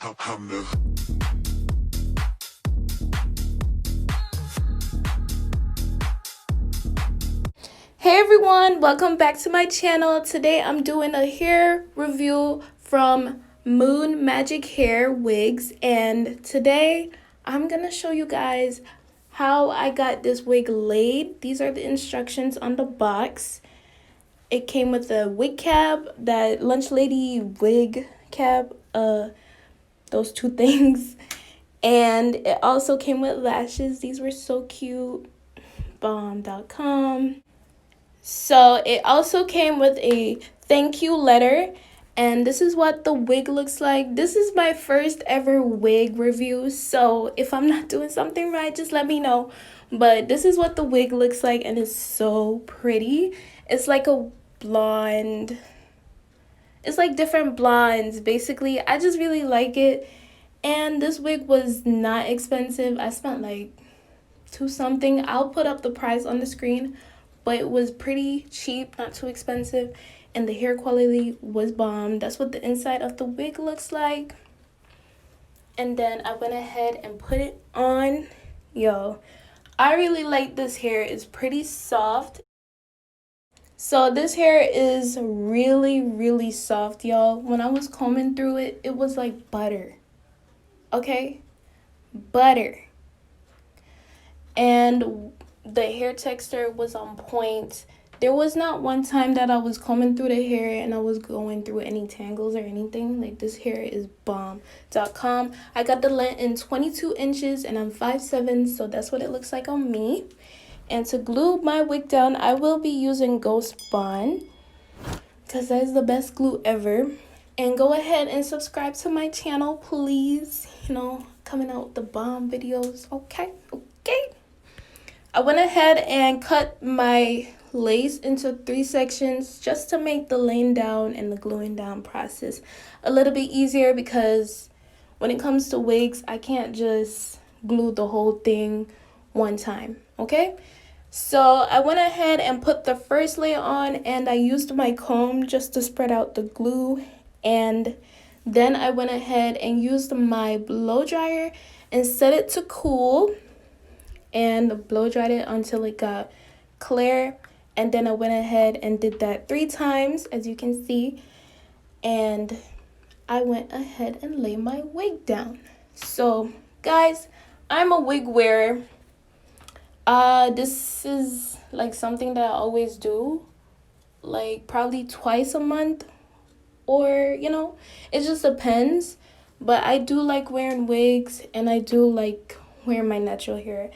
I'm the Hey everyone, welcome back to my channel. Today I'm doing a hair review from MoonMagic Hair Wigs, and today I'm gonna show you guys how I got this wig laid. These are the instructions on the box. It came with a wig cap, that lunch lady wig cap, those two things, and it also came with lashes. These were so cute. Bomb.com. So it also came with a thank you letter, and this is what the wig looks like. This is my first ever wig review, so if I'm not doing something right, just let me know. But this is what the wig looks like, and it's so pretty. It's like a blonde. It's like different blondes, basically. I just really like it. And this wig was not expensive. I spent like $2 something. I'll put up the price on the screen, but it was pretty cheap, not too expensive, and the hair quality was bomb. That's what the inside of the wig looks like. And then I went ahead and put it on. Yo, I really like this hair. It's pretty soft. So this hair is really soft, y'all. When I was combing through it, it was like butter. Okay? Butter. And the hair texture was on point. There was not one time that I was combing through the hair and I was going through any tangles or anything. Like, this hair is bomb.com. I got the length in 22 inches and I'm 5'7", so that's what it looks like on me. And to glue my wig down, I will be using Ghost Bond because that is the best glue ever. And go ahead and subscribe to my channel, please. You know, coming out with the bomb videos. Okay. I went ahead and cut my lace into 3 sections just to make the laying down and the gluing down process a little bit easier, because when it comes to wigs, I can't just glue the whole thing one time, okay? So I went ahead and put the first layer on, and I used my comb just to spread out the glue, and then I went ahead and used my blow dryer and set it to cool and blow dried it until it got clear. And then I went ahead and did that 3 times, as you can see, and I went ahead and laid my wig down. So guys, I'm a wig wearer. This is like something that I always do, like probably twice a month, or you know, it just depends. But I do like wearing wigs, and I do like wearing my natural hair.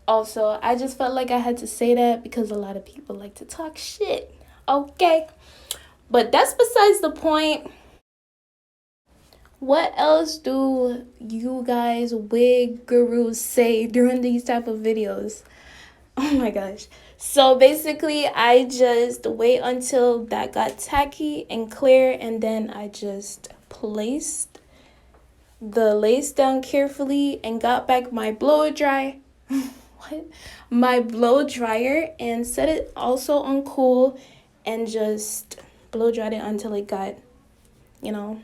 Also, I just felt like I had to say that because a lot of people like to talk shit, okay? But that's besides the point. What else do you guys wig gurus say during these type of videos? Oh my gosh. So basically, I just wait until that got tacky and clear, and then I just placed the lace down carefully and got back my blow dry. My blow dryer, and set it also on cool, and just blow dried it until it got, you know,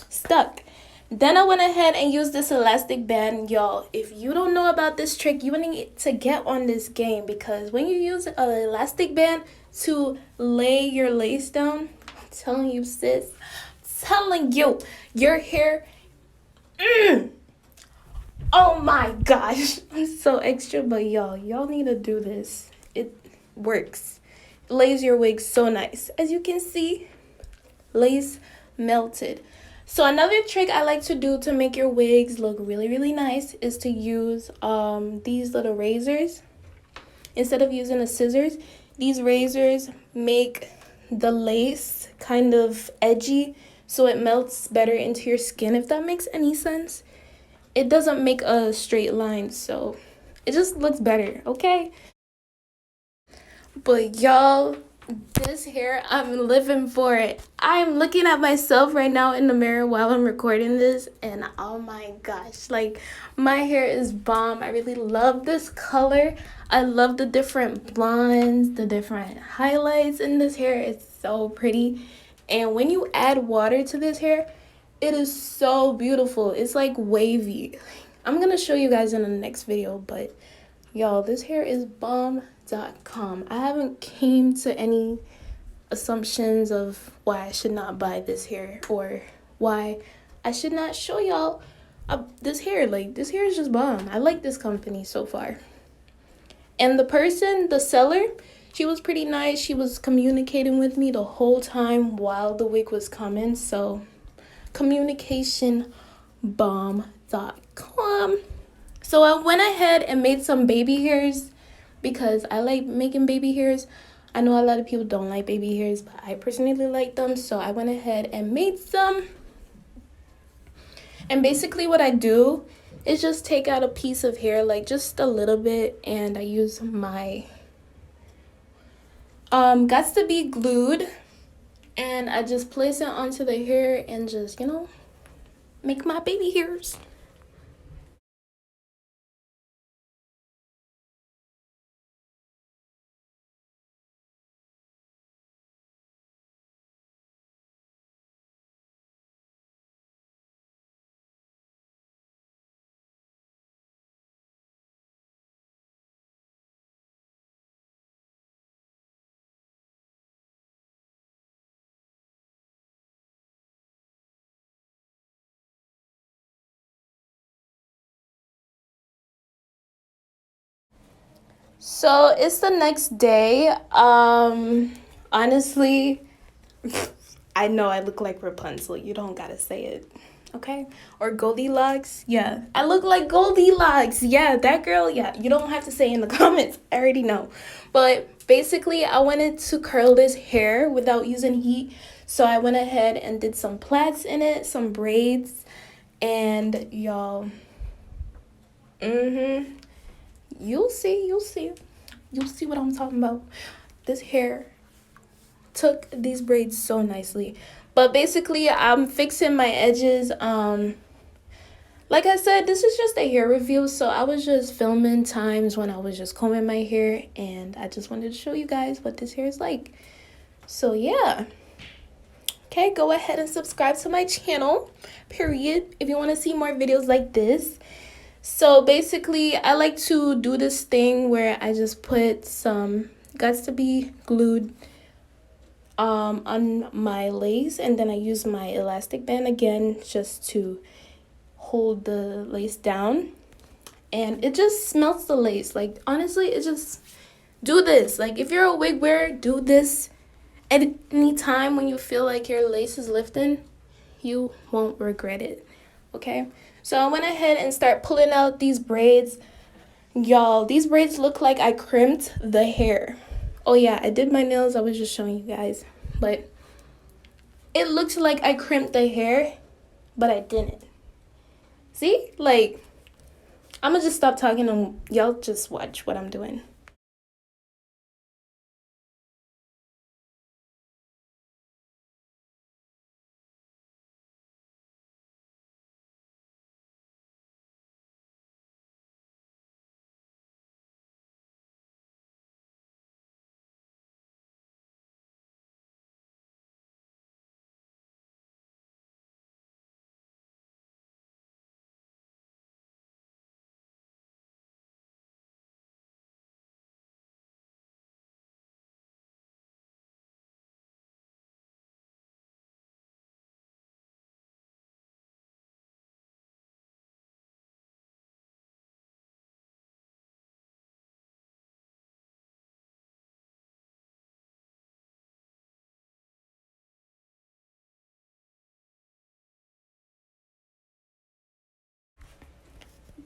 stuck. Then I went ahead and used this elastic band. Y'all, if you don't know about this trick, you need to get on this game, because when you use an elastic band to lay your lace down, I'm telling you, sis, I'm telling you, your hair, oh my gosh, I'm so extra, but y'all need to do this. It works. It lays your wig so nice. As you can see, lace melted. So another trick I like to do to make your wigs look really nice is to use these little razors. Instead of using a scissors, these razors make the lace kind of edgy, so it melts better into your skin, if that makes any sense. It doesn't make a straight line, so it just looks better, okay? But y'all, this hair, I'm living for it. I'm looking at myself right now in the mirror while I'm recording this, and oh my gosh, like, my hair is bomb. I really love this color. I love the different blondes, the different highlights in this hair. It's so pretty. And when you add water to this hair, It is so beautiful. It's like wavy. I'm gonna show you guys in the next video, but y'all, this hair is bomb.com. I haven't came to any assumptions of why I should not buy this hair or why I should not show y'all this hair. Like, this hair is just bomb. I like this company so far. And the seller, she was pretty nice. She was communicating with me the whole time while the wig was coming. So, communication bomb.com. So I went ahead and made some baby hairs because I like making baby hairs. I know a lot of people don't like baby hairs, but I personally like them. So I went ahead and made some. And basically what I do is just take out a piece of hair, like just a little bit, and I use my Gots to Be Glued, and I just place it onto the hair and just, you know, make my baby hairs. So it's the next day. Honestly, I know I look like Rapunzel. You don't gotta say it, okay? Or Goldilocks. Yeah, I look like Goldilocks. Yeah, that girl. Yeah, you don't have to say in the comments. I already know. But basically, I wanted to curl this hair without using heat. So I went ahead and did some plaits in it, some braids, and y'all, you'll see what I'm talking about. This hair took these braids so nicely. But basically, I'm fixing my edges. Like I said, this is just a hair review, so I was just filming times when I was just combing my hair, and I just wanted to show you guys what this hair is like. So yeah, okay, go ahead and subscribe to my channel, period, if you want to see more videos like this. So basically, I like to do this thing where I just put some Gots to Be Glued on my lace, and then I use my elastic band again just to hold the lace down, and it just melts the lace. Like, honestly, it just, do this. Like, if you're a wig wearer, do this at any time when you feel like your lace is lifting. You won't regret it, okay? So I went ahead and start pulling out these braids. Y'all, these braids look like I crimped the hair. Oh yeah, I did my nails. I was just showing you guys, but it looks like I crimped the hair, but I didn't. See, like, I'm gonna just stop talking and y'all just watch what I'm doing.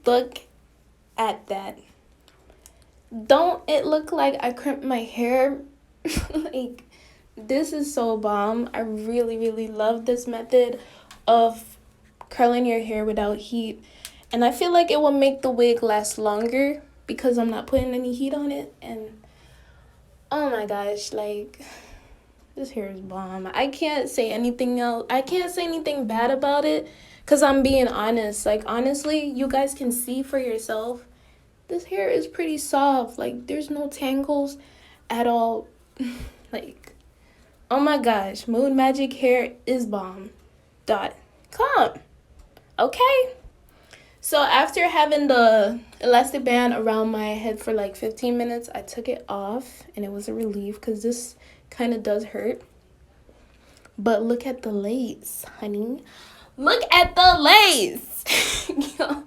Look at that. Don't it look like I crimped my hair? Like, this is so bomb. I really love this method of curling your hair without heat, and I feel like it will make the wig last longer because I'm not putting any heat on it. And oh my gosh, like, this hair is bomb. I can't say anything else. I can't say anything bad about it because I'm being honest. Like, honestly, you guys can see for yourself. This hair is pretty soft. Like, there's no tangles at all. Like, oh my gosh, MoonMagic hair is bomb. Come. Okay. So after having the elastic band around my head for like 15 minutes, I took it off and it was a relief because this kind of does hurt. But look at the lace, honey. Look at the lace. Yo,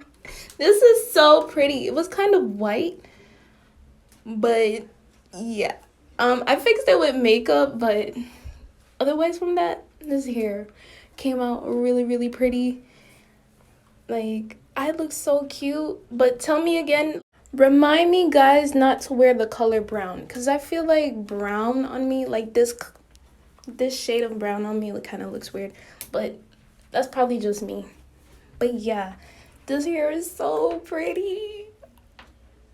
this is so pretty. It was kind of white, but yeah. I fixed it with makeup, but otherwise from that, this hair came out really, really pretty. Like, I look so cute. But tell me again, remind me guys not to wear the color brown, because I feel like brown on me, like this shade of brown on me, it kind of looks weird, but that's probably just me. But yeah, this hair is so pretty.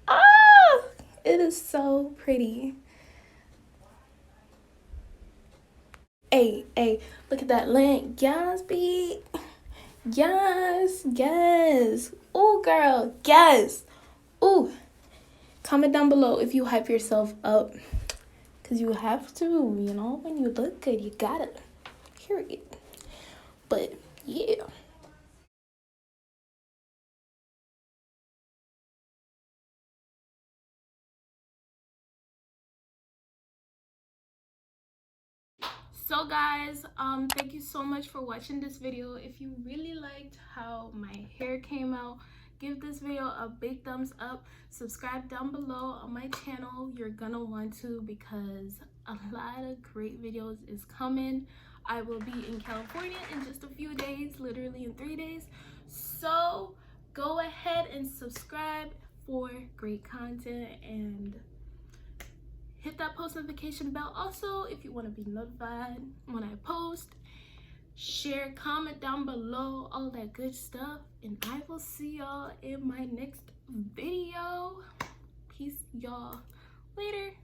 Ah, it is so pretty. Hey, look at that length. Yes, B. Yes. Oh, girl, yes. Ooh, comment down below if you hype yourself up, because you have to, you know, when you look good, you gotta, period. But yeah. So guys, thank you so much for watching this video. If you really liked how my hair came out, give this video a big thumbs up. Subscribe down below on my channel. You're gonna want to, because a lot of great videos is coming. I will be in California in just a few days, literally in 3 days. So go ahead and subscribe for great content, and hit that post notification bell also if you want to be notified when I post. Share, comment down below, all that good stuff, and I will see y'all in my next video. Peace, y'all. Later.